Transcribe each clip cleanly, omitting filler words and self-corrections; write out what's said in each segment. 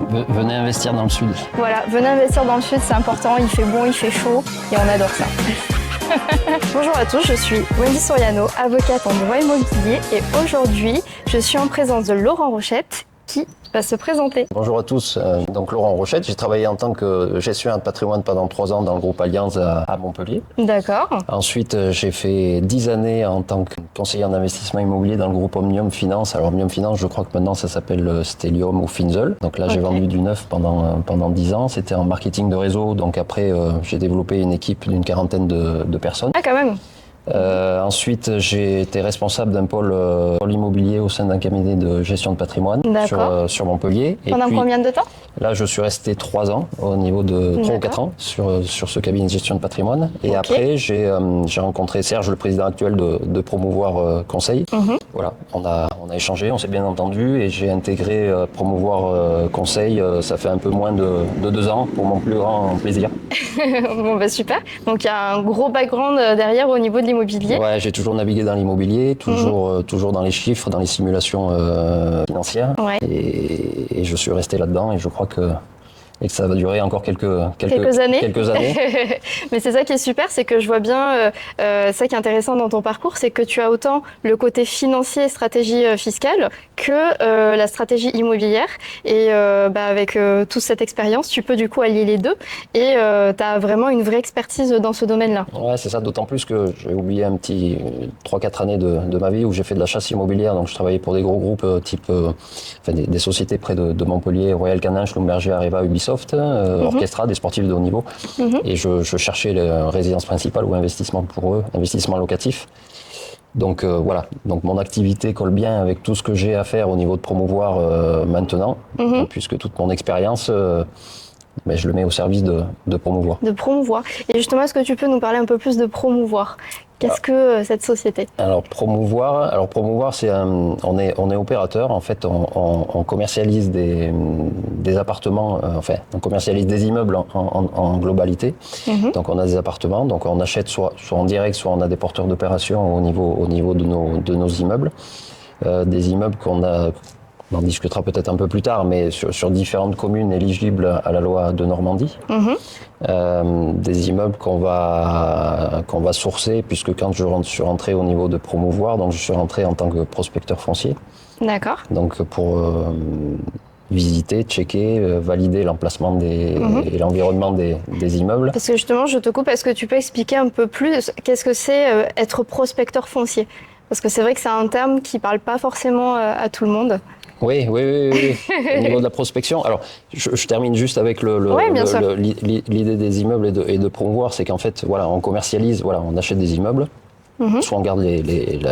Venez investir dans le sud. Voilà, venez investir dans le sud, c'est important, il fait bon, il fait chaud et on adore ça. Bonjour à tous, je suis Wendy Soriano, avocate en droit immobilier et aujourd'hui, je suis en présence de Laurent Rochette qui va se présenter. Bonjour à tous, donc Laurent Rochette, j'ai travaillé en tant que gestionnaire de patrimoine pendant 3 ans dans le groupe Allianz à Montpellier. D'accord. Ensuite, j'ai fait 10 années en tant que conseiller en investissement immobilier dans le groupe Omnium Finance. Alors Omnium Finance, je crois que maintenant ça s'appelle Stellium ou Finzel. Donc là, j'ai vendu du neuf pendant 10 ans. C'était en marketing de réseau. Donc après, j'ai développé une équipe d'une 40aine de personnes. Ah, quand même. Ensuite, j'ai été responsable d'un pôle immobilier au sein d'un cabinet de gestion de patrimoine sur Montpellier. Pendant combien de temps ? Là, je suis resté 3 ans, au niveau de 3 ou 4 ans, sur ce cabinet de gestion de patrimoine. Et après, j'ai rencontré Serge, le président actuel de Promouvoir Conseil. Voilà, on a échangé, on s'est bien entendu et j'ai intégré Promouvoir Conseil, ça fait un peu moins de 2 ans, pour mon plus grand plaisir. Bon, bah super. Donc, il y a un gros background derrière au niveau de l'immobilier. Ouais, j'ai toujours navigué dans l'immobilier, toujours dans les chiffres, dans les simulations financières. Ouais. Et je suis resté là-dedans et je crois que ça va durer encore quelques années. Mais c'est ça qui est super, c'est que je vois bien, ça qui est intéressant dans ton parcours, c'est que tu as autant le côté financier, stratégie fiscale, que la stratégie immobilière. Et avec toute cette expérience, tu peux du coup allier les deux. Et tu as vraiment une vraie expertise dans ce domaine-là. Ouais, c'est ça, d'autant plus que j'ai oublié un petit 3-4 années de ma vie où j'ai fait de la chasse immobilière. Donc je travaillais pour des gros groupes type des sociétés près de Montpellier, Royal Canin, Schlumberger, Areva, Ubisoft. Orchestra, des sportifs de haut niveau. Et je cherchais la résidence principale ou investissement pour eux, investissement locatif. Donc voilà, donc mon activité colle bien avec tout ce que j'ai à faire au niveau de Promouvoir maintenant, puisque toute mon expérience, je le mets au service de Promouvoir. De Promouvoir. Et justement, est-ce que tu peux nous parler un peu plus de Promouvoir ? Qu'est-ce que cette société ? Alors Promouvoir, c'est on est opérateur. En fait, on commercialise des appartements. On commercialise des immeubles en globalité. Donc on a des appartements. Donc on achète soit en direct, soit on a des porteurs d'opérations au niveau de nos immeubles. Des immeubles on en discutera peut-être un peu plus tard, mais sur différentes communes éligibles à la loi de Normandie. Des immeubles qu'on va sourcer, puisque quand je suis rentré au niveau de Promouvoir, donc je suis rentré en tant que prospecteur foncier. D'accord. Donc pour visiter, checker, valider l'emplacement et l'environnement des immeubles. Parce que justement, je te coupe, est-ce que tu peux expliquer un peu plus qu'est-ce que c'est être prospecteur foncier ? Parce que c'est vrai que c'est un terme qui ne parle pas forcément à tout le monde. Oui. Au niveau de la prospection, alors je termine juste avec l'idée des immeubles et de Promouvoir, c'est qu'en fait, voilà, on commercialise, on achète des immeubles, soit on garde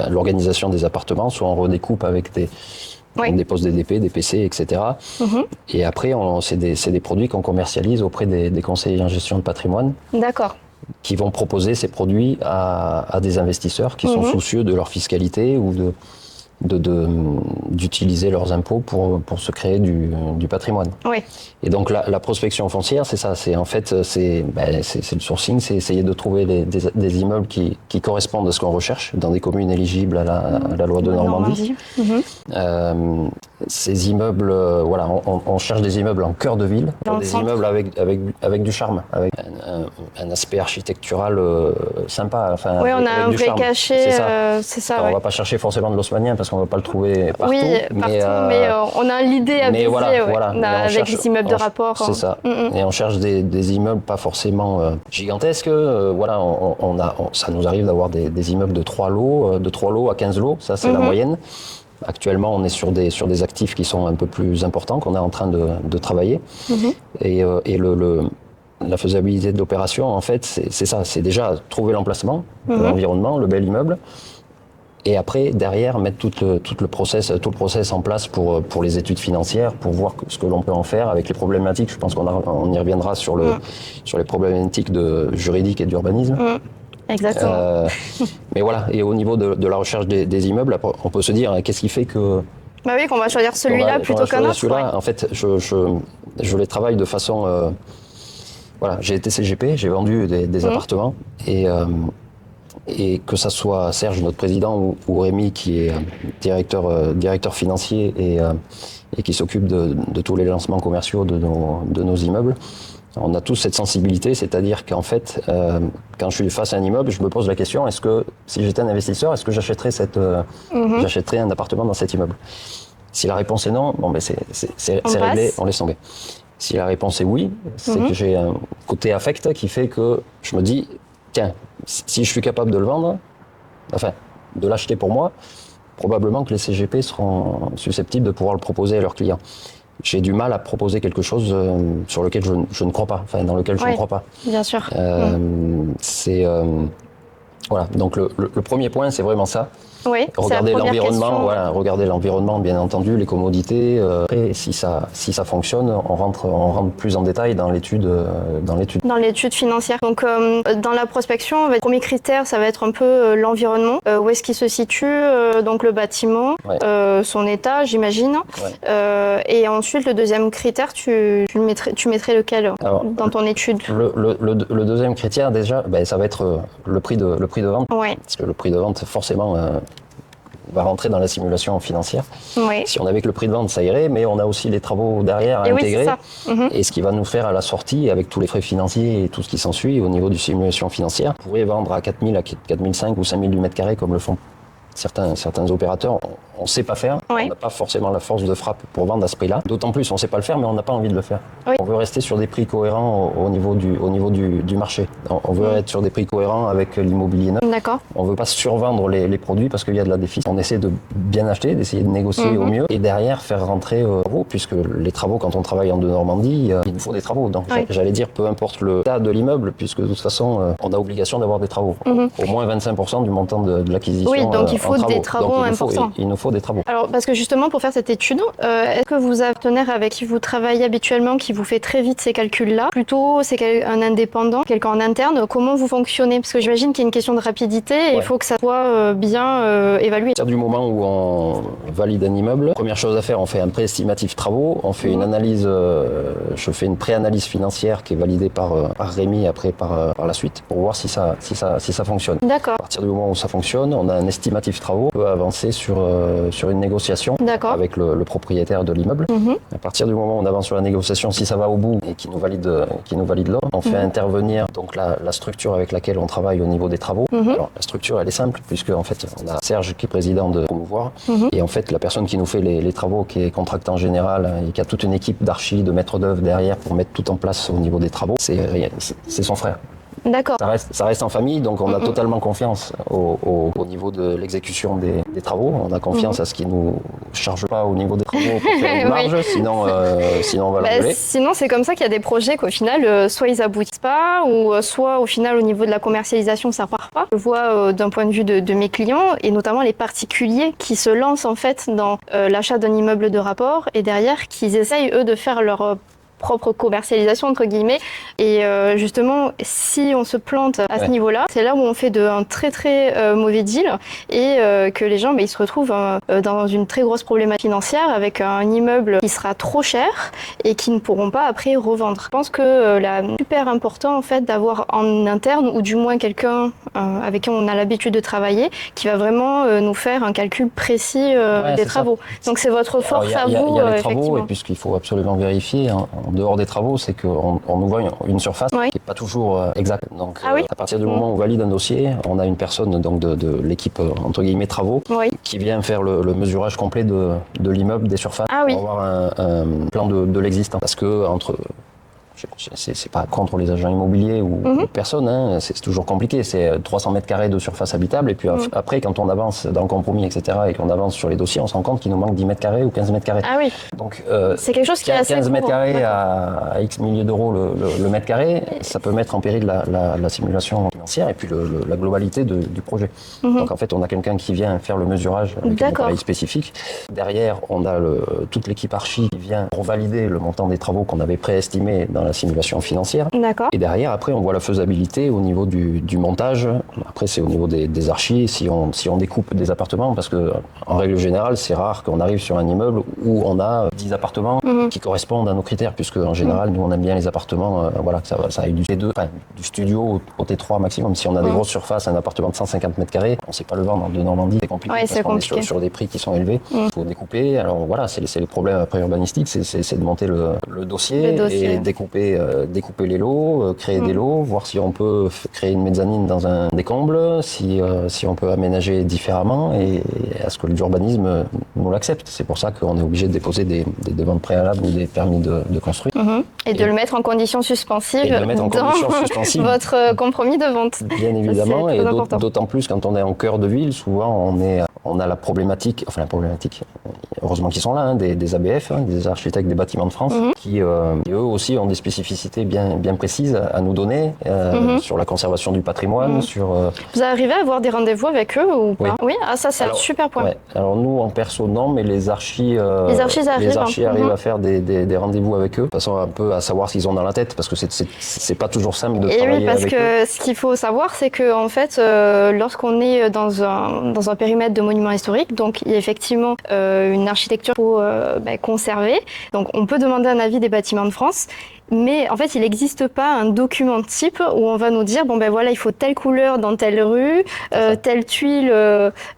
l'organisation des appartements, soit on redécoupe avec des postes DDP, des PC, etc. Et après, c'est des produits qu'on commercialise auprès des conseillers en gestion de patrimoine. D'accord. Qui vont proposer ces produits à des investisseurs qui sont soucieux de leur fiscalité ou d'utiliser leurs impôts pour se créer du patrimoine. Oui. Et donc la prospection foncière, c'est ça, c'est le sourcing, c'est essayer de trouver des immeubles qui correspondent à ce qu'on recherche dans des communes éligibles à la loi de Normandie. Ces immeubles, on cherche des immeubles en cœur de ville, des immeubles avec du charme, avec un aspect architectural sympa. Oui, on a un vrai charme. cachet, c'est ça. Alors, on va pas chercher forcément de l'haussmannien parce qu'on va pas le trouver partout. Oui, mais on a l'idée à viser, avec les immeubles de rapport. C'est ça. Et on cherche des immeubles pas forcément gigantesques. Ça nous arrive d'avoir des immeubles de 3 lots à 15 lots. Ça, c'est la moyenne. Actuellement, on est sur des actifs qui sont un peu plus importants, qu'on est en train de travailler. Et la faisabilité de l'opération, en fait, c'est ça. C'est déjà trouver l'emplacement, l'environnement, le bel immeuble. Et après, derrière, mettre tout le process en place pour les études financières, pour voir ce que l'on peut en faire avec les problématiques. Je pense qu'on y reviendra sur les problématiques juridiques et d'urbanisme. Exactement. Mais voilà, et au niveau de la recherche des immeubles, on peut se dire, qu'est-ce qui fait que... Bah oui, qu'on va choisir celui-là plutôt qu'un autre. Celui-là, en fait, je les travaille de façon... j'ai été CGP, j'ai vendu des appartements, Et que ça soit Serge, notre président, ou Rémi, qui est directeur financier et qui s'occupe de tous les lancements commerciaux de nos immeubles, on a tous cette sensibilité, c'est-à-dire qu'en fait, quand je suis face à un immeuble, je me pose la question, est-ce que, si j'étais un investisseur, est-ce que j'achèterais j'achèterais un appartement dans cet immeuble? Si la réponse est non, bon, ben c'est réglé, on laisse tomber. Si la réponse est oui, c'est que j'ai un côté affect qui fait que je me dis, tiens, si je suis capable de le vendre, enfin, de l'acheter pour moi, probablement que les CGP seront susceptibles de pouvoir le proposer à leurs clients. J'ai du mal à proposer quelque chose sur lequel je ne crois pas, enfin dans lequel je ne crois pas. Bien sûr. Voilà. Donc le premier point, c'est vraiment ça. Oui, regarder l'environnement, voilà, regarder l'environnement, bien entendu, les commodités. Et si ça fonctionne, on rentre plus en détail dans l'étude. Dans l'étude financière. Donc, dans la prospection, le premier critère, ça va être un peu l'environnement. Où est-ce qu'il se situe, donc le bâtiment, son état, j'imagine. Ouais. Et ensuite, le deuxième critère, tu mettrais lequel dans ton étude? Le deuxième critère, déjà, ça va être le prix de vente. Ouais. Parce que le prix de vente, forcément, va rentrer dans la simulation financière. Oui. Si on avait que le prix de vente, ça irait, mais on a aussi les travaux derrière à intégrer. Oui, et ce qui va nous faire à la sortie, avec tous les frais financiers et tout ce qui s'ensuit au niveau du simulation financière, on pourrait vendre à 4000, à 4005 ou 5000 du mètre carré comme le font certains opérateurs. On ne sait pas faire, on n'a pas forcément la force de frappe pour vendre à ce prix-là. D'autant plus, on ne sait pas le faire, mais on n'a pas envie de le faire. Oui. On veut rester sur des prix cohérents au niveau du marché. On veut être sur des prix cohérents avec l'immobilier neuf. D'accord. On ne veut pas survendre les produits parce qu'il y a de la déficit. On essaie de bien acheter, d'essayer de négocier au mieux et derrière faire rentrer puisque les travaux, quand on travaille en Normandie, il nous faut des travaux. Donc j'allais dire, peu importe le tas de l'immeuble, puisque de toute façon, on a obligation d'avoir des travaux. Au moins 25% du montant de l'acquisition. Oui, donc il faut des travaux importants. Il nous faut des travaux. Alors, parce que justement, pour faire cette étude, est-ce que vous avez un partenaire avec qui vous travaillez habituellement qui vous fait très vite ces calculs-là? Plutôt, c'est un indépendant, quelqu'un en interne? Comment vous fonctionnez? Parce que j'imagine qu'il y a une question de rapidité et il faut que ça soit bien évalué. À partir du moment où on valide un immeuble, première chose à faire, on fait un préestimatif travaux, on fait une analyse, je fais une pré-analyse financière qui est validée par Rémi après par la suite pour voir si ça fonctionne. D'accord. À partir du moment où ça fonctionne, on a un estimatif travaux, on peut avancer sur une négociation avec le propriétaire de l'immeuble. À partir du moment où on avance sur la négociation, si ça va au bout et qu'il nous valide l'ordre, on fait intervenir donc la structure avec laquelle on travaille au niveau des travaux. Alors la structure elle est simple puisque en fait on a Serge qui est président de Promouvoir et en fait la personne qui nous fait les travaux qui est contractant général et qui a toute une équipe d'archi, de maîtres d'œuvre derrière pour mettre tout en place au niveau des travaux, c'est son frère. D'accord. Ça reste en famille, donc on a totalement confiance au niveau de l'exécution des travaux. On a confiance à ce qu'ils nous chargent pas au niveau des travaux pour faire une marge, sinon on va l'engueuler. Sinon, c'est comme ça qu'il y a des projets qu'au final, soit ils aboutissent pas, ou soit au final, au niveau de la commercialisation, ça part pas. Je vois d'un point de vue de mes clients, et notamment les particuliers qui se lancent en fait dans l'achat d'un immeuble de rapport, et derrière, qu'ils essayent, eux, de faire leur propre commercialisation entre guillemets et justement si on se plante à ce niveau-là, c'est là où on fait un très très mauvais deal et que les gens ils se retrouvent dans une très grosse problématique financière avec un immeuble qui sera trop cher et qui ne pourront pas après revendre. Je pense que c'est super important en fait d'avoir en interne ou du moins quelqu'un avec qui on a l'habitude de travailler qui va vraiment nous faire un calcul précis des travaux. Donc c'est votre force à vous. Il y a les travaux et puis ce qu'il faut absolument vérifier en dehors des travaux, c'est qu'on nous voit une surface qui n'est pas toujours exacte. Donc à partir du moment où on valide un dossier, on a une personne donc de l'équipe entre guillemets travaux qui vient faire le mesurage complet de l'immeuble, des surfaces, pour avoir un plan de l'existant. Parce que c'est pas contre les agents immobiliers ou personne, hein, c'est toujours compliqué. C'est 300 mètres carrés de surface habitable et puis après, quand on avance dans le compromis, etc., et qu'on avance sur les dossiers, on se rend compte qu'il nous manque 10 mètres carrés ou 15 mètres carrés. Ah oui. Donc, c'est quelque chose qui est assez 15 mètres carrés à X milliers d'euros le mètre carré, ça peut mettre en péril la simulation financière et puis la globalité du projet. Donc en fait, on a quelqu'un qui vient faire le mesurage avec un appareil spécifique. Derrière, on a toute l'équipe archi qui vient pour valider le montant des travaux qu'on avait préestimé dans la simulation financière. D'accord. Et derrière, après, on voit la faisabilité au niveau du montage. Après, c'est au niveau des archis, si on découpe des appartements, parce que en règle générale, c'est rare qu'on arrive sur un immeuble où on a 10 appartements qui correspondent à nos critères, puisque en général, nous, on aime bien les appartements, que ça aille du T2, du studio au T3 maximum. Si on a des grosses surfaces, un appartement de 150 mètres carrés, on ne sait pas le vendre de Normandie, c'est compliqué, parce qu'on est sur des prix qui sont élevés. Il faut découper. Alors voilà, c'est les problèmes après urbanistiques, c'est de monter le dossier et découper les lots, créer des lots, voir si on peut créer une mezzanine dans un des combles, si on peut aménager différemment et à ce que l'urbanisme nous l'accepte. C'est pour ça qu'on est obligé de déposer des demandes préalables ou des permis de construire. Et de le mettre en condition suspensive dans votre compromis de vente. Bien évidemment, et d'autant plus quand on est en cœur de ville, souvent on a la problématique, heureusement qu'ils sont là, des ABF, des architectes des bâtiments de France, qui eux aussi ont des spécificités bien précises à nous donner sur la conservation du patrimoine. Vous arrivez à avoir des rendez-vous avec eux ou pas? Oui, ça c'est un super point. Ouais. Alors nous en perso non, mais les archis arrivent à faire des rendez-vous avec eux, de façon un peu à savoir ce qu'ils ont dans la tête, parce que c'est pas toujours simple de travailler avec eux. Oui, parce que ce qu'il faut savoir, c'est que en fait, lorsqu'on est dans un périmètre de monument historique, donc il y a effectivement une architecture qu'il faut conserver. Donc on peut demander un avis des bâtiments de France. Mais en fait, il n'existe pas un document type où on va nous dire il faut telle couleur dans telle rue, telle tuile,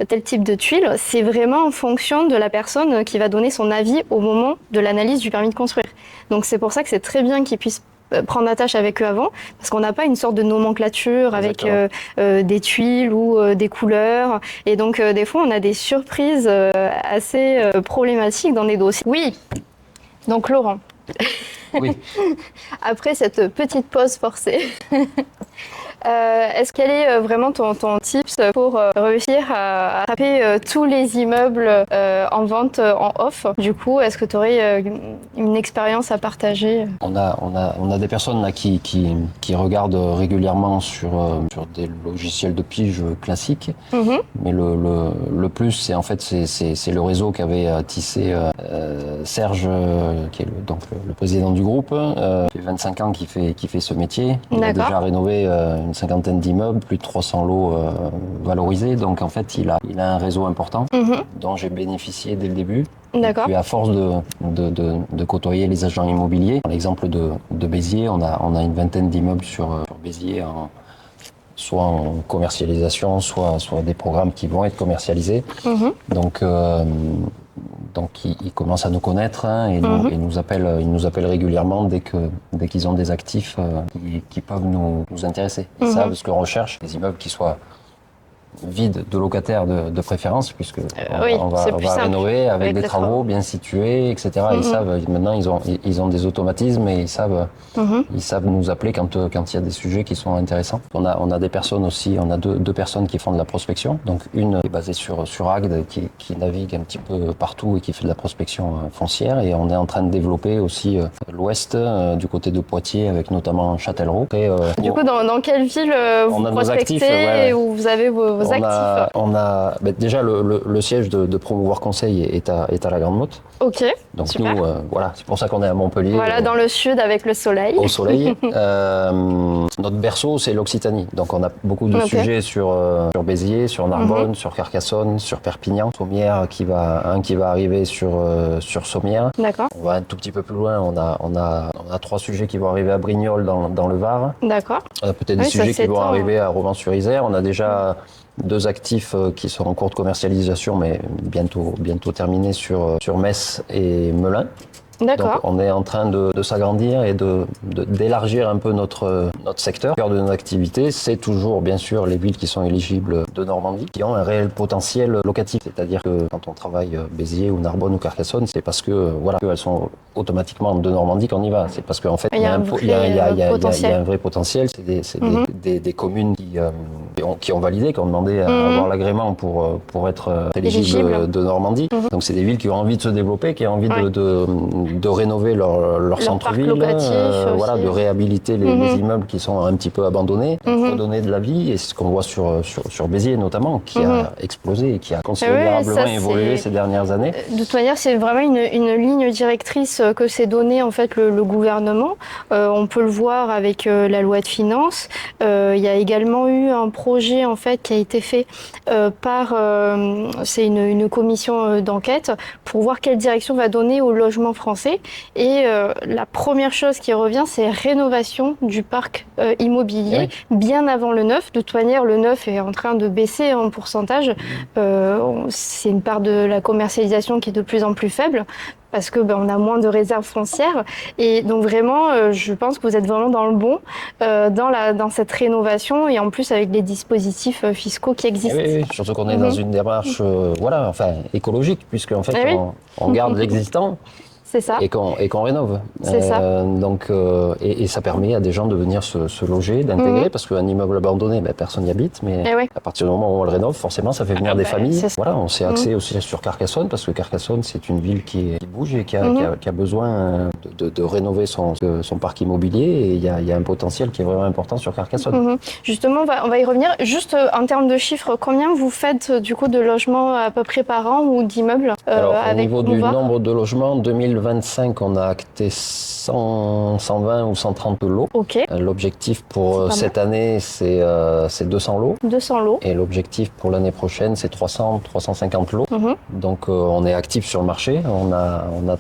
tel type de tuile. C'est vraiment en fonction de la personne qui va donner son avis au moment de l'analyse du permis de construire. Donc c'est pour ça que c'est très bien qu'ils puissent prendre attache avec eux avant, parce qu'on n'a pas une sorte de nomenclature avec des tuiles ou des couleurs. Et donc des fois, on a des surprises assez problématiques dans des dossiers. Oui. Donc Laurent. Oui. Après cette petite pause forcée, est-ce quel est vraiment ton tips pour réussir à attraper tous les immeubles en vente en off? Du coup, est-ce que tu aurais une expérience à partager? On a des personnes là qui regardent régulièrement sur des logiciels de pige classiques, mais le plus c'est le réseau qu'avait tissé Serge, qui est le président du groupe. Ça fait 25 ans qu'il fait ce métier. Il a déjà rénové une cinquantaine d'immeubles, plus de 300 lots valorisés. Donc en fait, il a un réseau important dont j'ai bénéficié dès le début. D'accord. Et puis à force de côtoyer les agents immobiliers, dans l'exemple de Béziers, on a une vingtaine d'immeubles sur Béziers, soit en commercialisation, soit des programmes qui vont être commercialisés. Donc ils commencent à nous connaître et ils nous appellent régulièrement dès qu'ils ont des actifs qui peuvent nous intéresser. Ils savent ce qu'on recherche, des immeubles qui soient vides de locataires de préférence, puisque on va rénover avec des travaux bien situés, etc. Ils savent, maintenant ils ont des automatismes et ils savent nous appeler quand il y a des sujets qui sont intéressants. On a des personnes aussi, on a deux personnes qui font de la prospection. Donc une est basée sur Agde, qui navigue un petit peu partout et qui fait de la prospection foncière, et on est en train de développer aussi l'ouest, du côté de Poitiers, avec notamment Châtellerault. Du coup, dans quelle ville vous prospectez et où vous avez vos déjà le siège de Promouvoir Conseil est à la Grande Motte. Ok. Donc super. nous, c'est pour ça qu'on est à Montpellier. Voilà, dans le sud avec le soleil. Au soleil. Notre berceau, c'est l'Occitanie. Donc on a beaucoup de sujets sur Béziers, sur Narbonne, sur Carcassonne, sur Perpignan. Sommières qui va arriver sur Sommières. D'accord. On va un tout petit peu plus loin. On a 3 sujets qui vont arriver à Brignoles dans le Var. D'accord. On a peut-être des sujets qui vont arriver à Romans-sur-Isère. On a déjà 2 actifs qui sont en cours de commercialisation, mais bientôt terminés sur Metz et Melun. D'accord. Donc on est en train de s'agrandir et d'élargir un peu notre secteur. Le cœur de notre activité, c'est toujours bien sûr les villes qui sont éligibles de Normandie, qui ont un réel potentiel locatif. C'est-à-dire que quand on travaille Béziers ou Narbonne ou Carcassonne, c'est parce que elles sont automatiquement de Normandie qu'on y va. C'est parce qu'en fait il y a un vrai potentiel. C'est des communes qui ont validé, qui ont demandé à avoir l'agrément pour être éligibles de Normandie. Donc c'est des villes qui ont envie de se développer, qui ont envie de rénover leur centre-ville, voilà, de réhabiliter les immeubles qui sont un petit peu abandonnés, redonner de la vie. Et c'est ce qu'on voit sur Béziers notamment, qui a explosé et qui a considérablement évolué ces dernières années. De toute manière, c'est vraiment une ligne directrice que s'est donnée en fait le gouvernement. On peut le voir avec la loi de finances. Il y a également eu un projet en fait qui a été fait par c'est une commission d'enquête pour voir quelle direction va donner au logement français. Et la première chose qui revient, c'est rénovation du parc immobilier bien avant le neuf. De toute manière, le neuf est en train de baisser en pourcentage. C'est une part de la commercialisation qui est de plus en plus faible parce que on a moins de réserves foncières. Et donc vraiment, je pense que vous êtes vraiment dans le bon dans cette rénovation et en plus avec les dispositifs fiscaux qui existent. Oui, surtout qu'on est dans une démarche écologique, puisque en fait on garde l'existant. C'est ça. Et qu'on rénove. C'est ça. Donc, et ça permet à des gens de venir se loger, d'intégrer, parce qu'un immeuble abandonné, personne n'y habite, mais à partir du moment où on le rénove, forcément, ça fait venir des familles. Voilà, on s'est axé aussi sur Carcassonne, parce que Carcassonne, c'est une ville qui bouge et qui a besoin de rénover son parc immobilier, et il y a un potentiel qui est vraiment important sur Carcassonne. Justement, on va y revenir. Juste en termes de chiffres, combien vous faites du coup de logements à peu près par an ou d'immeubles Alors, au niveau du nombre de logements, 2025, on a acté 120 ou 130 lots. L'objectif pour cette année, c'est 200 lots. 200 lots. Et l'objectif pour l'année prochaine, c'est 350 lots. Donc, on est actif sur le marché.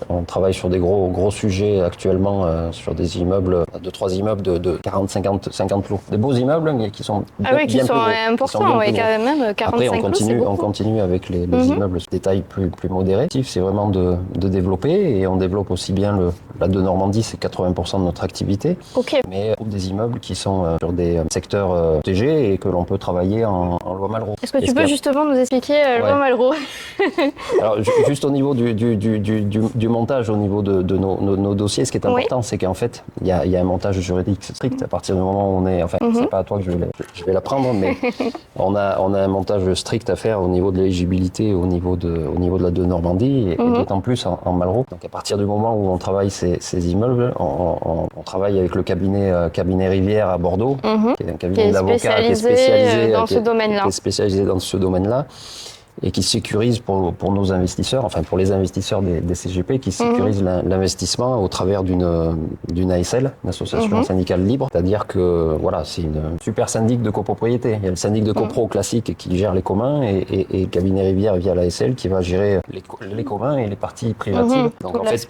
On travaille sur des gros sujets actuellement, sur des immeubles, 2-3 immeubles de 40, 50 lots. Des beaux immeubles, mais qui sont bien qui sont importants, quand même. 45 Après, lots, on continue avec les immeubles de taille plus modérée. C'est vraiment de développer, et on développe aussi bien la de Normandie, c'est 80% de notre activité. Mais des immeubles qui sont sur des secteurs protégés et que l'on peut travailler en loi Malraux. Est-ce que tu peux justement nous expliquer loi Malraux? Alors, juste au niveau du montage, au niveau de nos dossiers, ce qui est important, c'est qu'en fait, il y a un montage juridique strict à partir du moment où on est... Enfin, c'est pas à toi que je vais l'apprendre, mais on a un montage strict à faire au niveau de l'éligibilité, au niveau de la de Normandie, et d'autant plus en Malraux. Donc, à partir du moment où on travaille ces immeubles, on travaille avec le cabinet Rivière à Bordeaux, qui est un cabinet d'avocats qui est spécialisé dans ce domaine-là. Qui est spécialisé dans ce domaine-là, et qui sécurise pour nos investisseurs, enfin pour les investisseurs des CGP, qui sécurisent l'investissement au travers d'une ASL, une association syndicale libre. C'est-à-dire que voilà, c'est une super syndic de copropriété. Il y a le syndic de copro classique qui gère les communs, et le cabinet Rivière via l'ASL qui va gérer les communs et les parties privatives. Donc en fait,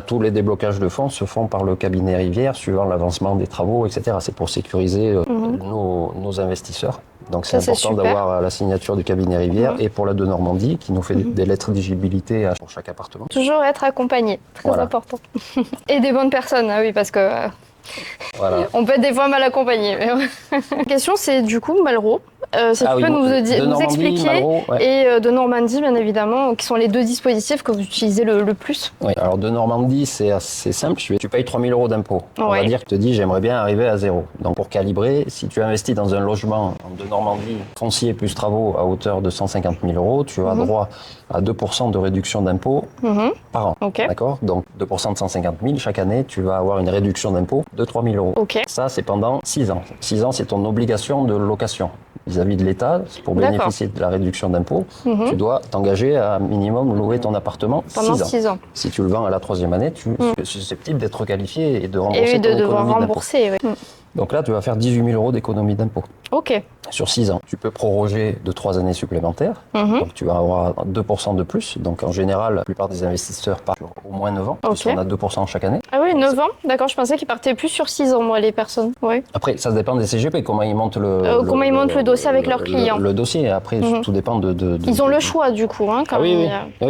tous les déblocages de fonds se font par le cabinet Rivière suivant l'avancement des travaux, etc. C'est pour sécuriser nos investisseurs. Donc c'est important d'avoir la signature du cabinet Rivière, et pour la de Normandie, qui nous fait des lettres d'éligibilité pour chaque appartement. Toujours être accompagné, très important. Et des bonnes personnes, oui, parce que on peut être des fois mal accompagné. La question, c'est du coup Malraux. Si tu peux nous expliquer, Malraux, et de Normandie, bien évidemment, qui sont les deux dispositifs que vous utilisez le plus. Oui, alors de Normandie, c'est assez simple. Tu payes 3 000 € d'impôts. On va dire que tu te dis, j'aimerais bien arriver à 0. Donc pour calibrer, si tu investis dans un logement de Normandie, foncier plus travaux à hauteur de 150 000 €, tu as droit à 2% de réduction d'impôts par an. D'accord ? Donc 2% de 150 000, chaque année, tu vas avoir une réduction d'impôts de 3 000 €. Ça, c'est pendant 6 ans. 6 ans, c'est ton obligation de location vis-à-vis de l'État. Pour bénéficier de la réduction d'impôts, tu dois t'engager à minimum louer ton appartement pendant 6 ans. Si tu le vends à la 3e année, tu es susceptible d'être qualifié et de rembourser ton économie d'impôts. Donc là, tu vas faire 18 000 € d'économie d'impôts. Sur 6 ans. Tu peux proroger de 3 années supplémentaires. Donc tu vas avoir 2% de plus. Donc en général, la plupart des investisseurs partent sur au moins 9 ans. Puisqu'on a 2% chaque année. Ah oui, 9 ans. D'accord, je pensais qu'ils partaient plus sur 6 ans, moi, les personnes. Après, ça dépend des CGP, comment ils montent le dossier avec leurs clients. Le dossier, après, tout dépend de... Ils ont le choix, du coup. Quand oui.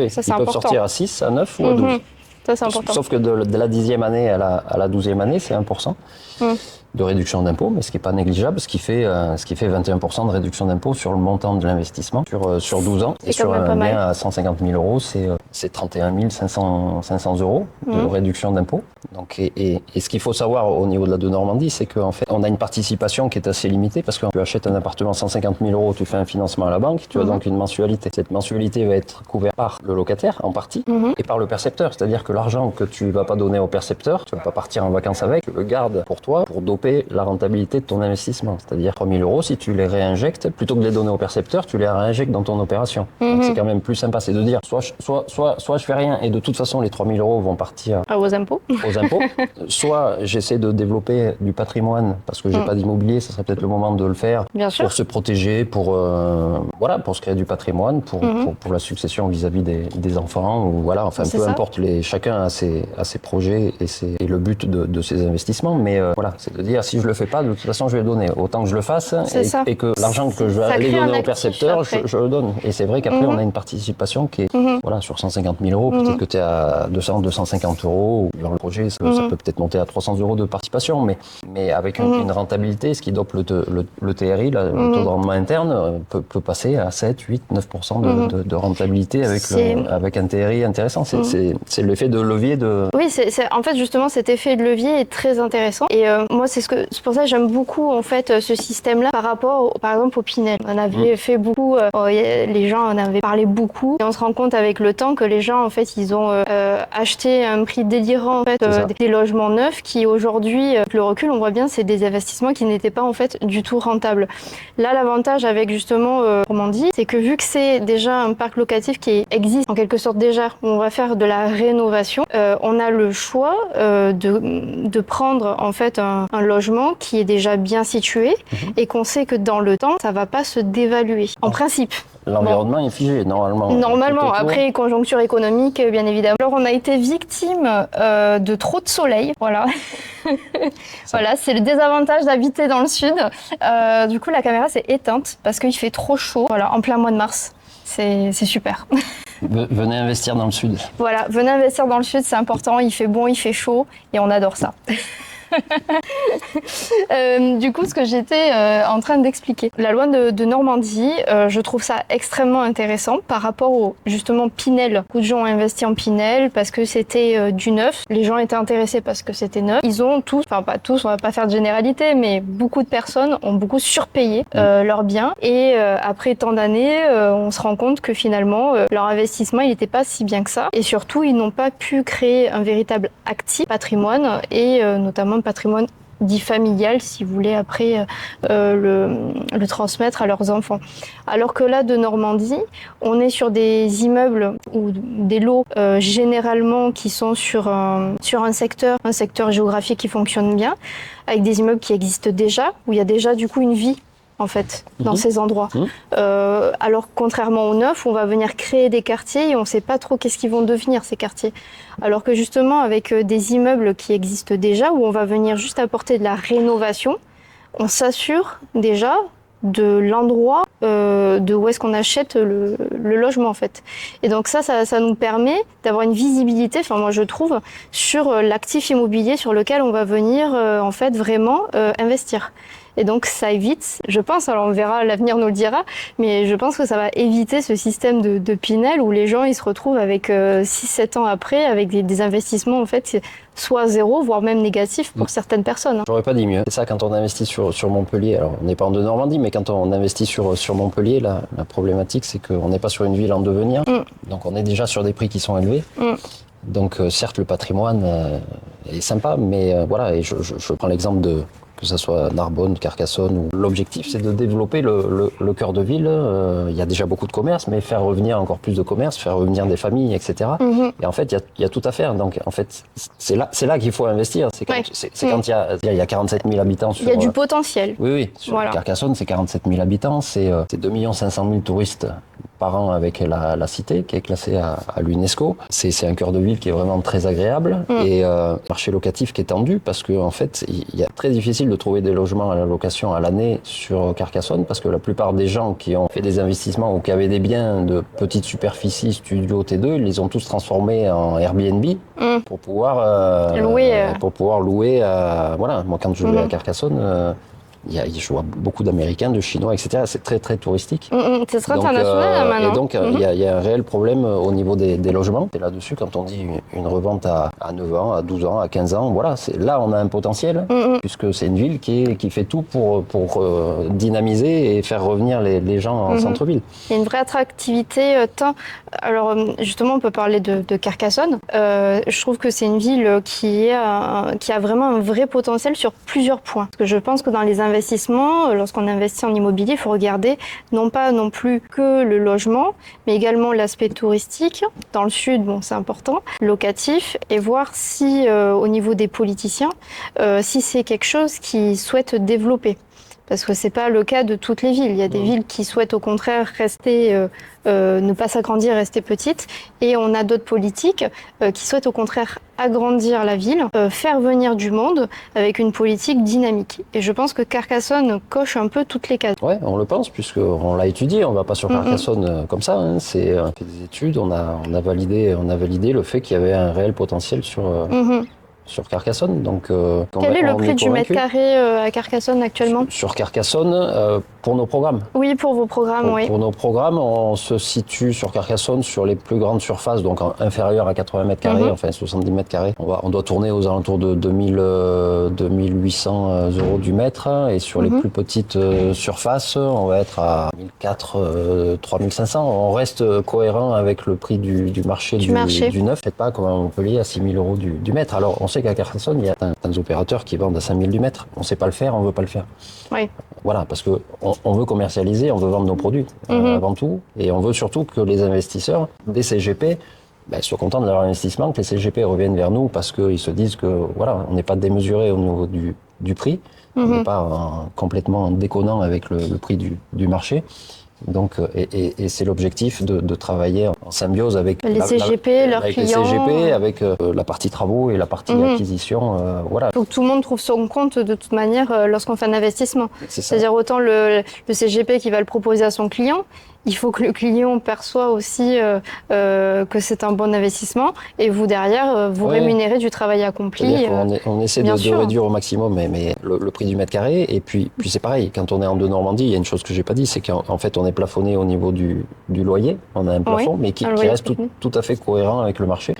Ça, ils peuvent sortir à 6, à 9 ou à 12. Ça, c'est important. Sauf que de la 10e année à la 12e année, c'est 1%. de réduction d'impôt, mais ce qui n'est pas négligeable, ce qui fait 21% de réduction d'impôt sur le montant de l'investissement sur 12 ans. Et sur un bien à 150 000 euros, c'est 31 500 euros de réduction d'impôt. Donc, et ce qu'il faut savoir au niveau de la de Normandie, c'est qu'en fait, on a une participation qui est assez limitée parce que tu achètes un appartement 150 000 euros, tu fais un financement à la banque, tu as donc une mensualité. Cette mensualité va être couverte par le locataire en partie et par le percepteur. C'est-à-dire que l'argent que tu vas pas donner au percepteur, tu vas pas partir en vacances avec, tu le gardes pour toi pour doper la rentabilité de ton investissement. C'est-à-dire 3 000 euros, si tu les réinjectes, plutôt que de les donner au percepteur, tu les réinjectes dans ton opération. Donc c'est quand même plus sympa, c'est de dire soit je fais rien et de toute façon les 3 000 euros vont partir aux impôts, soit j'essaie de développer du patrimoine parce que j'ai pas d'immobilier, ça serait peut-être le moment de le faire pour se protéger, pour se créer du patrimoine, pour la succession vis-à-vis des enfants ou voilà, enfin peu importe, chacun a ses projets et le but de ses investissements, mais voilà, c'est de dire si je le fais pas, de toute façon je vais le donner, autant que je le fasse et que l'argent que je vais aller donner au percepteur, je le donne. Et c'est vrai qu'après on a une participation qui est voilà, sur 150 000 euros, peut-être que tu es à 250 euros, ou dans le projet ça peut peut-être monter à 300 euros de participation, mais avec une rentabilité, ce qui dope le TRI, le taux de rendement interne, peut passer à 7, 8, 9% de rentabilité avec un TRI intéressant. C'est l'effet de levier de... Oui, en fait justement cet effet de levier est très intéressant et moi c'est pour ça que j'aime beaucoup en fait ce système-là par rapport par exemple au Pinel. On avait fait beaucoup, les gens en avaient parlé beaucoup et on se rend compte avec le temps que les gens en fait ils ont acheté à un prix délirant en fait des logements neufs qui aujourd'hui, avec le recul on voit bien c'est des investissements qui n'étaient pas en fait du tout rentables. Là l'avantage avec justement Normandie, c'est que vu que c'est déjà un parc locatif qui existe en quelque sorte déjà, où on va faire de la rénovation, on a le choix de prendre en fait un logement qui est déjà bien situé et qu'on sait que dans le temps ça va pas se dévaluer en principe. L'environnement est figé, normalement. Normalement, après conjoncture économique, bien évidemment. Alors, on a été victime de trop de soleil, voilà. Voilà, c'est le désavantage d'habiter dans le sud. Du coup, la caméra s'est éteinte parce qu'il fait trop chaud, voilà, en plein mois de mars. C'est super. Venez investir dans le sud. Voilà, venez investir dans le sud, c'est important. Il fait bon, il fait chaud et on adore ça. Du coup, ce que j'étais en train d'expliquer, la loi de Normandie, je trouve ça extrêmement intéressant par rapport au justement Pinel. Beaucoup de gens ont investi en Pinel parce que c'était du neuf. Les gens étaient intéressés parce que c'était neuf. Ils ont tous, enfin pas tous, on va pas faire de généralité, mais beaucoup de personnes ont beaucoup surpayé leurs biens. Et après tant d'années, on se rend compte que finalement, leur investissement, il n'était pas si bien que ça. Et surtout, ils n'ont pas pu créer un véritable actif patrimoine et notamment patrimoine dit familial, si vous voulez après le transmettre à leurs enfants. Alors que là, de Normandie, on est sur des immeubles ou des lots généralement qui sont sur un secteur géographique qui fonctionne bien, avec des immeubles qui existent déjà, où il y a déjà du coup une vie en fait, dans ces endroits. Alors contrairement au neuf, on va venir créer des quartiers et on ne sait pas trop qu'est-ce qu'ils vont devenir ces quartiers. Alors que justement avec des immeubles qui existent déjà, où on va venir juste apporter de la rénovation, on s'assure déjà de l'endroit de où est-ce qu'on achète le logement en fait. Et donc ça nous permet d'avoir une visibilité, enfin moi je trouve, sur l'actif immobilier sur lequel on va venir en fait vraiment investir. Et donc ça évite, je pense, alors on verra, l'avenir nous le dira, mais je pense que ça va éviter ce système de Pinel où les gens ils se retrouvent avec 6-7 ans après avec des investissements en fait soit zéro, voire même négatif pour certaines personnes. J'aurais pas dit mieux. C'est ça quand on investit sur Montpellier, alors on n'est pas en de Normandie, mais quand on investit sur Montpellier, la problématique c'est qu'on n'est pas sur une ville en devenir, donc on est déjà sur des prix qui sont élevés. Donc certes le patrimoine est sympa, mais voilà, et je prends l'exemple que ce soit Narbonne, Carcassonne, où l'objectif c'est de développer le cœur de ville. Il y a déjà beaucoup de commerce, mais faire revenir encore plus de commerce, faire revenir des familles, etc. Et en fait, il y a tout à faire. Donc en fait, c'est là qu'il faut investir. C'est quand il y a 47 000 habitants. Il y a du potentiel. Oui. Sur Carcassonne, c'est 47 000 habitants, c'est 2 500 000 touristes par an avec la cité qui est classée à l'UNESCO. C'est un cœur de ville qui est vraiment très agréable et marché locatif qui est tendu parce que en fait, il est très difficile de trouver des logements à la location à l'année sur Carcassonne parce que la plupart des gens qui ont fait des investissements ou qui avaient des biens de petite superficie, studio T2, ils les ont tous transformés en Airbnb pour pouvoir louer. Voilà, moi quand je vais à Carcassonne. Je vois beaucoup d'Américains, de Chinois, etc. C'est très, très touristique. C'est très international maintenant. Et donc, il y a un réel problème au niveau des logements. Et là-dessus, quand on dit une revente à 9 ans, à 12 ans, à 15 ans, voilà, là, on a un potentiel, puisque c'est une ville qui fait tout pour dynamiser et faire revenir les gens en centre-ville. Il y a une vraie attractivité. Alors, justement, on peut parler de Carcassonne. Je trouve que c'est une ville qui a vraiment un vrai potentiel sur plusieurs points. Parce que je pense que dans les investissements, lorsqu'on investit en immobilier, il faut regarder non plus que le logement, mais également l'aspect touristique. Dans le sud, c'est important, locatif, et voir si, au niveau des politiciens, si c'est quelque chose qu'ils souhaitent développer. Parce que c'est pas le cas de toutes les villes. Il y a des villes qui souhaitent au contraire rester, ne pas s'agrandir, rester petites. Et on a d'autres politiques qui souhaitent au contraire agrandir la ville, faire venir du monde avec une politique dynamique. Et je pense que Carcassonne coche un peu toutes les cases. Ouais, on le pense puisqu'on l'a étudié. On va pas sur Carcassonne comme ça. On fait des études. On a validé le fait qu'il y avait un réel potentiel sur Carcassonne. Donc, quel est le prix du mètre carré à Carcassonne actuellement ? Sur Carcassonne, pour nos programmes. Oui, pour vos programmes, oui. Pour nos programmes, on se situe sur Carcassonne sur les plus grandes surfaces, donc inférieures à 80 mètres carrés, enfin 70 mètres carrés. On doit tourner aux alentours de 2800 euros du mètre. Et sur les plus petites surfaces, on va être à 1400, 3500. On reste cohérent avec le prix du marché du neuf. Faites pas comme à Montpellier à 6000 euros du mètre. Alors, on sait qu'à Carcassonne, il y a certains opérateurs qui vendent à 5000 du mètre. On ne sait pas le faire, on ne veut pas le faire. Oui. Voilà, parce qu'on veut commercialiser, on veut vendre nos produits avant tout. Et on veut surtout que les investisseurs des CGP soient contents de leur investissement, que les CGP reviennent vers nous parce qu'ils se disent que voilà, on n'est pas démesuré au niveau du prix. On n'est pas complètement déconnant avec le prix du marché. Donc, et c'est l'objectif de travailler en symbiose avec les CGP, leurs clients. Les CGP, avec la partie travaux et la partie acquisition. Voilà. Il faut que tout le monde trouve son compte de toute manière lorsqu'on fait un investissement. C'est-à-dire autant le CGP qui va le proposer à son client, il faut que le client perçoit aussi que c'est un bon investissement et vous derrière vous rémunérez du travail accompli. On essaie de réduire au maximum mais le prix du mètre carré et puis c'est pareil, quand on est en de Normandie, il y a une chose que j'ai pas dit, c'est qu'en fait on est plafonné au niveau du loyer, on a un plafond mais qui reste tout à fait cohérent avec le marché.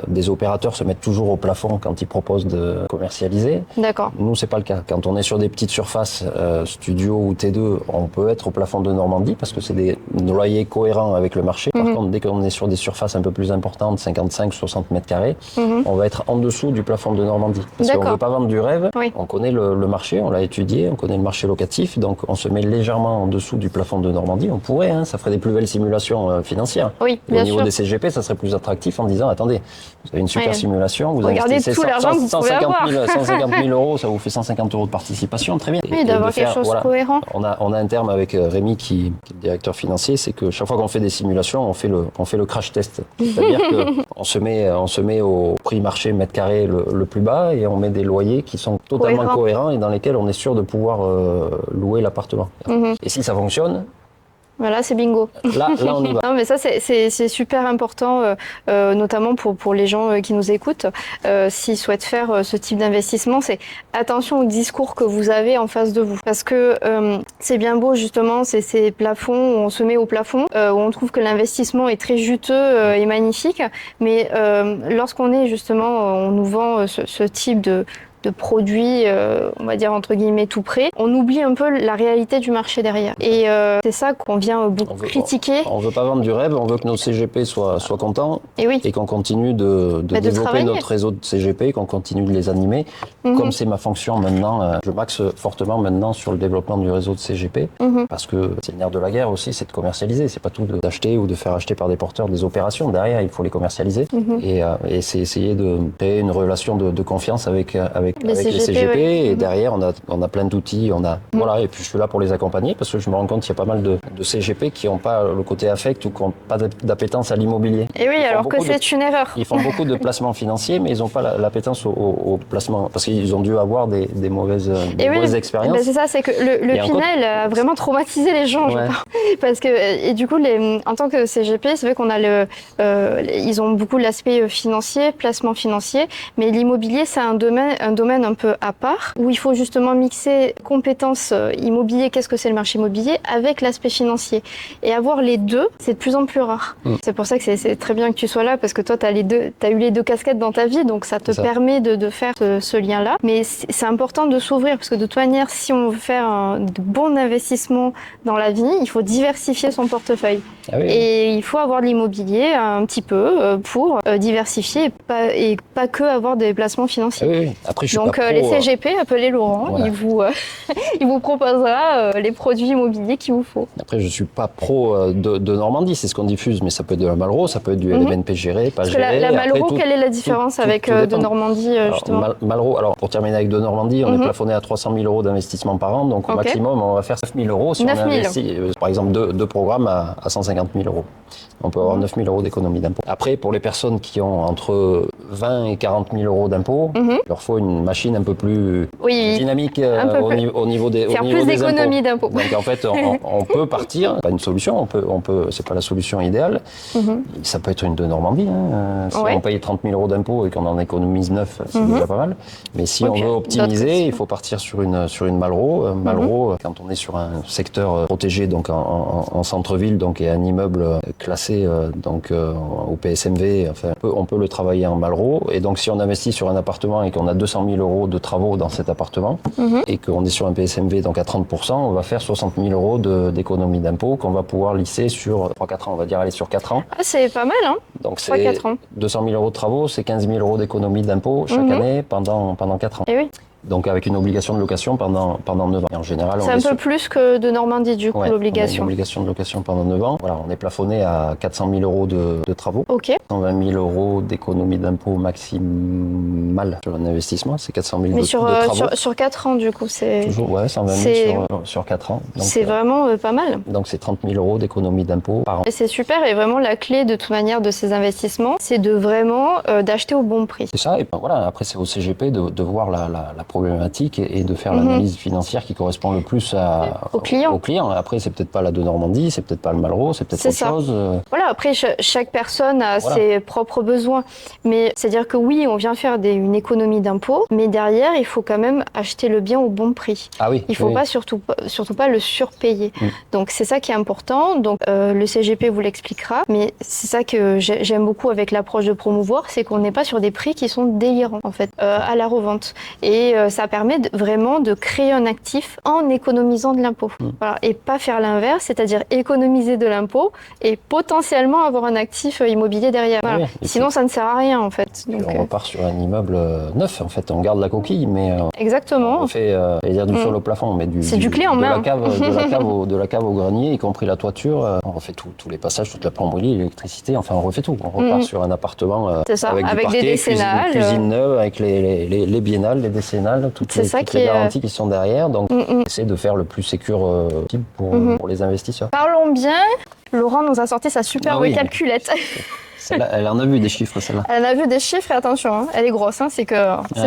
Des opérateurs se mettent toujours au plafond quand ils proposent de commercialiser. D'accord. Nous c'est pas le cas. Quand on est sur des petites surfaces studio ou T2, on peut être au plafond de Normandie parce que c'est des loyers cohérents avec le marché. Par contre, dès qu'on est sur des surfaces un peu plus importantes, 55-60 mètres carrés, on va être en dessous du plafond de Normandie. Parce qu'on ne veut pas vendre du rêve, on connaît le marché, on l'a étudié, on connaît le marché locatif, donc on se met légèrement en dessous du plafond de Normandie. On pourrait, ça ferait des plus belles simulations financières. Oui, et au niveau des CGP, ça serait plus attractif en disant, attendez, vous avez une super simulation, vous investissez 150 000 euros, ça vous fait 150 euros de participation, très bien. Oui, d'avoir quelque chose cohérent. On a un terme avec Rémi qui est le directeur financier, c'est que chaque fois qu'on fait des simulations, on fait le crash test. C'est-à-dire qu'on se met au prix marché mètre carré le plus bas et on met des loyers qui sont totalement cohérents et dans lesquels on est sûr de pouvoir louer l'appartement. Et si ça fonctionne, voilà, c'est bingo. Là, on y va. Non, mais ça, c'est super important, notamment pour les gens qui nous écoutent. S'ils souhaitent faire ce type d'investissement, c'est attention au discours que vous avez en face de vous. Parce que c'est bien beau, justement, c'est ces plafonds où on se met au plafond, où on trouve que l'investissement est très juteux et magnifique. Mais lorsqu'on est, justement, on nous vend ce type de produits, on va dire entre guillemets tout prêt, on oublie un peu la réalité du marché derrière. Et c'est ça qu'on vient beaucoup critiquer. On veut pas vendre du rêve, on veut que nos CGP soient contents et qu'on continue de développer notre réseau de CGP, qu'on continue de les animer. Comme c'est ma fonction maintenant, je m'axe fortement maintenant sur le développement du réseau de CGP parce que c'est le nerf de la guerre aussi, c'est de commercialiser. C'est pas tout d'acheter ou de faire acheter par des porteurs des opérations. Derrière, il faut les commercialiser et c'est essayer de créer une relation de confiance avec avec Les les CGP, CGP ouais. et derrière on a plein d'outils, voilà, et puis je suis là pour les accompagner parce que je me rends compte qu'il y a pas mal de CGP qui n'ont pas le côté affect ou qui n'ont pas d'appétence à l'immobilier. Et oui, alors que c'est une erreur. Ils font beaucoup de placements financiers, mais ils n'ont pas l'appétence au placement parce qu'ils ont dû avoir des mauvaises expériences. C'est ça, c'est que le Pinel a vraiment traumatisé les gens, je pense. Parce que, et du coup, en tant que CGP, c'est vrai qu'on a ils ont beaucoup l'aspect financier, placement financier, mais l'immobilier, c'est un domaine un peu à part, où il faut justement mixer compétences immobilier, qu'est-ce que c'est le marché immobilier, avec l'aspect financier. Et avoir les deux, c'est de plus en plus rare. C'est pour ça que c'est très bien que tu sois là, parce que toi, tu as eu les deux casquettes dans ta vie, donc ça te permet de faire ce lien-là. Mais c'est important de s'ouvrir, parce que de toute manière, si on veut faire de bons investissements dans la vie, il faut diversifier son portefeuille. Ah oui. Et il faut avoir de l'immobilier un petit peu pour diversifier et pas que avoir des placements financiers. Ah oui. Après, je suis donc pas pro, les CGP, appelez Laurent, voilà. il vous proposera les produits immobiliers qu'il vous faut. Après, je suis pas pro de Normandie, c'est ce qu'on diffuse, mais ça peut être de la Malraux, ça peut être du LMNP géré, pas géré. La Malraux, quelle est la différence avec de Normandie justement? Malraux, alors pour terminer avec de Normandie, on est plafonné à 300 000 euros d'investissement par an, donc au maximum, on va faire 9 000 euros si on investit, par exemple, deux programmes à 150 000 euros. On peut avoir 9 000 euros d'économie d'impôt. Après, pour les personnes qui ont entre 20 et 40 000 euros d'impôt, il leur faut une machine un peu plus dynamique au niveau des impôts. Faire plus d'économie d'impôt. Donc en fait, on peut partir, pas une solution, c'est pas la solution idéale. Ça peut être une de Normandie. Si on paye 30 000 euros d'impôt et qu'on en économise 9, c'est déjà pas mal. Mais si on veut optimiser, il faut partir sur une Malraux. Malraux, quand on est sur un secteur protégé, donc en centre-ville, donc et un immeuble classé au PSMV, enfin, on peut le travailler en Malraux. Et donc si on investit sur un appartement et qu'on a 200 000 euros de travaux dans cet appartement et qu'on est sur un PSMV donc à 30%, on va faire 60 000 euros d'économie d'impôt qu'on va pouvoir lisser sur 3-4 ans. On va dire aller sur 4 ans. Ah, c'est pas mal, hein. Donc c'est 200 000 euros de travaux, c'est 15 000 euros d'économie d'impôt chaque année pendant 4 ans. Et oui. Donc avec une obligation de location pendant 9 ans. Et en général, c'est un peu plus que de Normandie du coup, l'obligation. Une obligation de location pendant 9 ans. Voilà, on est plafonné à 400 000 euros de travaux. 120 000 euros d'économie d'impôt maximale sur un investissement, c'est 400 000 de travaux. Sur 4 ans du coup, c'est... Toujours, 120 000 sur 4 ans. C'est vraiment pas mal. Donc c'est 30 000 euros d'économie d'impôt par an. Et c'est super, et vraiment la clé de toute manière de ces investissements, c'est de vraiment d'acheter au bon prix. C'est ça, et voilà, après c'est au CGP de voir la problématique et de faire l'analyse financière qui correspond le plus au client. Après, c'est peut-être pas la de Normandie, c'est peut-être pas le Malraux, c'est peut-être autre chose. Voilà, après, chaque personne a ses propres besoins. Mais c'est-à-dire que oui, on vient faire une économie d'impôt, mais derrière, il faut quand même acheter le bien au bon prix. Ah oui. Il faut pas surtout pas le surpayer. Donc, c'est ça qui est important. Donc, le CGP vous l'expliquera. Mais c'est ça que j'aime beaucoup avec l'approche de Promouvoir, c'est qu'on n'est pas sur des prix qui sont délirants, en fait, à la revente. Et ça permet vraiment de créer un actif en économisant de l'impôt. Voilà, et pas faire l'inverse, c'est-à-dire économiser de l'impôt et potentiellement avoir un actif immobilier derrière. Voilà. Sinon, ça ne sert à rien en fait. Donc, on repart sur un immeuble neuf, en fait. On garde la coquille, mais exactement. On fait du sol au plafond, mais du clé en main. De la cave au grenier, y compris la toiture. On refait tous les passages, toute la plomberie, l'électricité, enfin on refait tout. On repart sur un appartement avec du parquet, des décennales, cuisine neuve, avec les biennales, les décennales, toutes les garanties qui sont derrière. Donc, essayer de faire le plus sécure possible pour les investisseurs. Parlons bien. Laurent nous a sorti sa superbe calculette. Celle-là, elle en a vu des chiffres, celle-là. Elle en a vu des chiffres, et attention, hein, elle est grosse, hein, c'est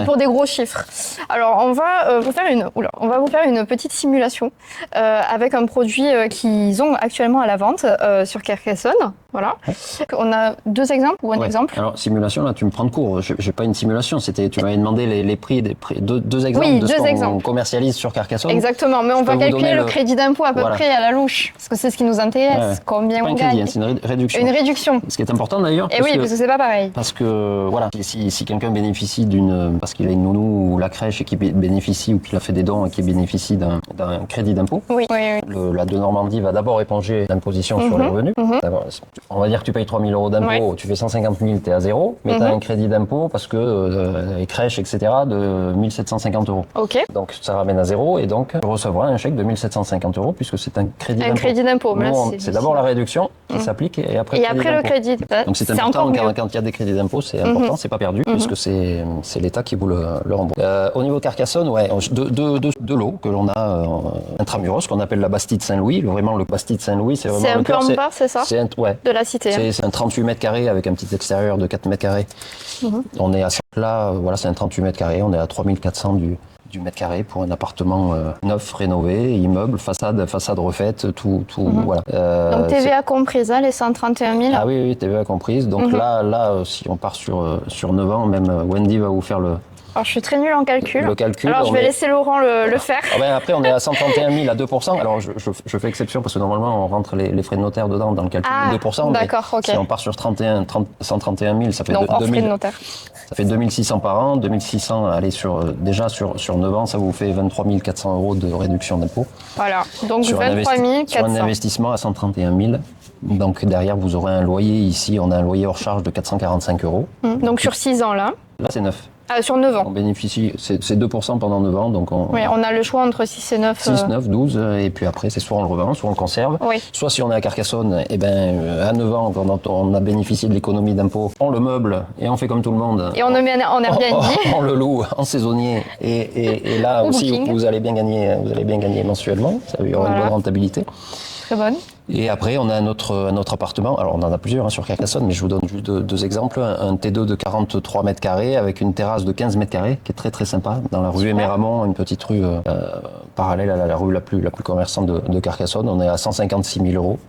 pour des gros chiffres. Alors, on va vous faire une petite simulation avec un produit qu'ils ont actuellement à la vente sur Carcassonne. Voilà. On a deux exemples ou un exemple. Alors, simulation, là, tu me prends de court. J'ai pas une simulation, tu m'avais demandé les prix, deux exemples de ce qu'on commercialise sur Carcassonne. Exactement, mais on va calculer le crédit d'impôt à peu près à la louche, parce que c'est ce qui nous intéresse, combien on gagne. C'est une réduction. Une réduction. Ce qui est important d'ailleurs. Et parce que c'est pas pareil. Parce que, voilà, si quelqu'un bénéficie parce qu'il a une nounou ou la crèche et qui bénéficie, ou qu'il a fait des dons et qui bénéficie d'un crédit d'impôt, la de Normandie va d'abord éponger l'imposition sur les revenus. on va dire que tu payes 3 000 euros d'impôt, tu fais 150 000, tu es à zéro, mais tu as un crédit d'impôt parce que les crèches, etc., de 1 750 euros. Ok. Donc ça ramène à zéro et donc tu recevras un chèque de 1 750 euros puisque c'est un crédit d'impôt. Un crédit d'impôt. C'est d'abord la réduction qui s'applique et après, le crédit. Donc c'est important quand il y a des crédits d'impôt, c'est important, c'est pas perdu puisque c'est l'État qui vous le rembourse. Au niveau Carcassonne, deux lots que l'on a intramuros, qu'on appelle la Bastide Saint-Louis. Vraiment, le Bastide Saint-Louis, c'est vraiment un peu en bas, c'est ça? De la cité. C'est un 38 mètres carrés avec un petit extérieur de 4 mètres carrés. On est à là, voilà, c'est un 38 mètres carrés. On est à 3400 du mètre carré pour un appartement neuf, rénové, immeuble, façade refaite, tout voilà. Donc TVA comprise, hein, les 131 000. Ah oui, TVA comprise. Donc là, si on part sur 9 ans, même Wendy va vous faire Alors, je suis très nulle en calcul. Le calcul. Alors, je vais laisser Laurent le faire. Après, on est à 131 000 à 2%. Alors, je fais exception parce que normalement, on rentre les frais de notaire dedans dans le calcul de 2%. D'accord, ok. Si on part sur 131 000, ça fait donc, hors frais de notaire. Ça fait 2600 par an. 2600, allez, déjà sur 9 ans, ça vous fait 23 400 euros de réduction d'impôt. Voilà, donc 23 400. Sur un investissement à 131 000. Donc, derrière, vous aurez un loyer ici. On a un loyer hors charge de 445 euros. Donc, sur 6 ans, là. Là, c'est 9. Sur 9 ans. On bénéficie, c'est 2% pendant 9 ans. Donc on a le choix entre 6 et 9. 6, 9, 12. Et puis après, c'est soit on le revend, soit on le conserve. Oui. Soit si on est à Carcassonne, à 9 ans, quand on a bénéficié de l'économie d'impôt, on le meuble et on fait comme tout le monde. Et on le met en Airbnb. On le loue en saisonnier. Et là aussi, vous allez bien gagner mensuellement. Ça y aura une bonne rentabilité. Très bonne. Et après, on a un autre appartement. Alors, on en a plusieurs sur Carcassonne, mais je vous donne juste deux exemples. Un T2 de 43 mètres carrés avec une terrasse de 15 mètres carrés, qui est très très sympa, dans la rue Éméramont, une petite rue parallèle à la rue la plus commerçante de Carcassonne. On est à 156 000 euros.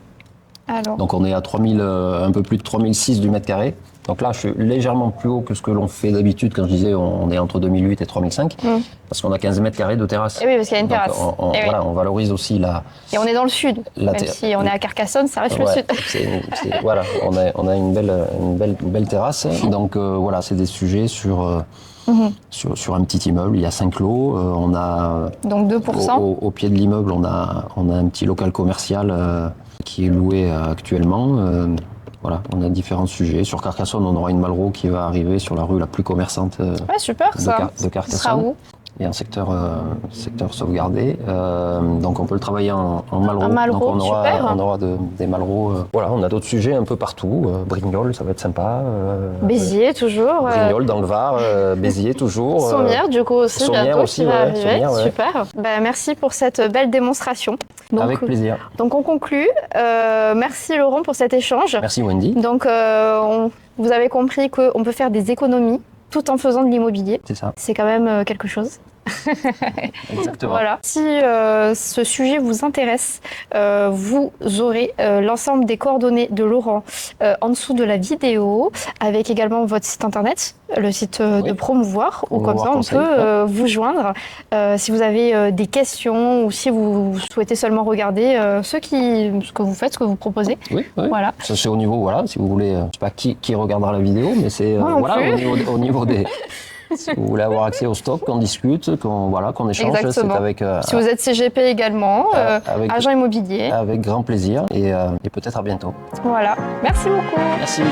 Alors. Donc, on est à un peu plus de 3 600 du mètre carré. Donc là, je suis légèrement plus haut que ce que l'on fait d'habitude. Quand je disais, on est entre 2008 et 3005, parce qu'on a 15 mètres carrés de terrasse. Et oui, parce qu'il y a une terrasse. On valorise aussi la... Et on est dans le sud. Même si on est à Carcassonne, ça reste le sud. Voilà, on a une belle terrasse. Donc voilà, c'est des sujets sur un petit immeuble. Il y a 5 lots. On a... Donc 2%. Au pied de l'immeuble, on a un petit local commercial qui est loué actuellement. Voilà, on a différents sujets. Sur Carcassonne, on aura une Malraux qui va arriver sur la rue la plus commerçante super, de Carcassonne. Ce sera où ? Et un secteur sauvegardé. Donc on peut le travailler en Malraux. Donc on aura des Malraux. Voilà, on a d'autres sujets un peu partout. Brignoles, ça va être sympa. Béziers, toujours. Brignoles dans le Var, Béziers, toujours. Sommières, du coup, aussi, Sommières bientôt, aussi, qui va arriver. Sommières, ouais. Super. Merci pour cette belle démonstration. Donc, avec plaisir. Donc on conclut. Merci Laurent pour cet échange. Merci Wendy. Donc vous avez compris qu'on peut faire des économies tout en faisant de l'immobilier. C'est ça. C'est quand même quelque chose. Exactement. Voilà. Si ce sujet vous intéresse, vous aurez l'ensemble des coordonnées de Laurent en dessous de la vidéo, avec également votre site internet, le site de Promouvoir, où comme ça on peut vous joindre. Si vous avez des questions ou si vous souhaitez seulement regarder ce que vous faites, ce que vous proposez. Oui. Voilà. Ça, c'est au niveau, voilà, si vous voulez, je sais pas qui regardera la vidéo, mais c'est au niveau des... Si vous voulez avoir accès au stock, qu'on discute, qu'on échange, exactement. c'est avec... si vous êtes CGP également, agent immobilier. Avec grand plaisir et peut-être à bientôt. Voilà. Merci beaucoup. Merci.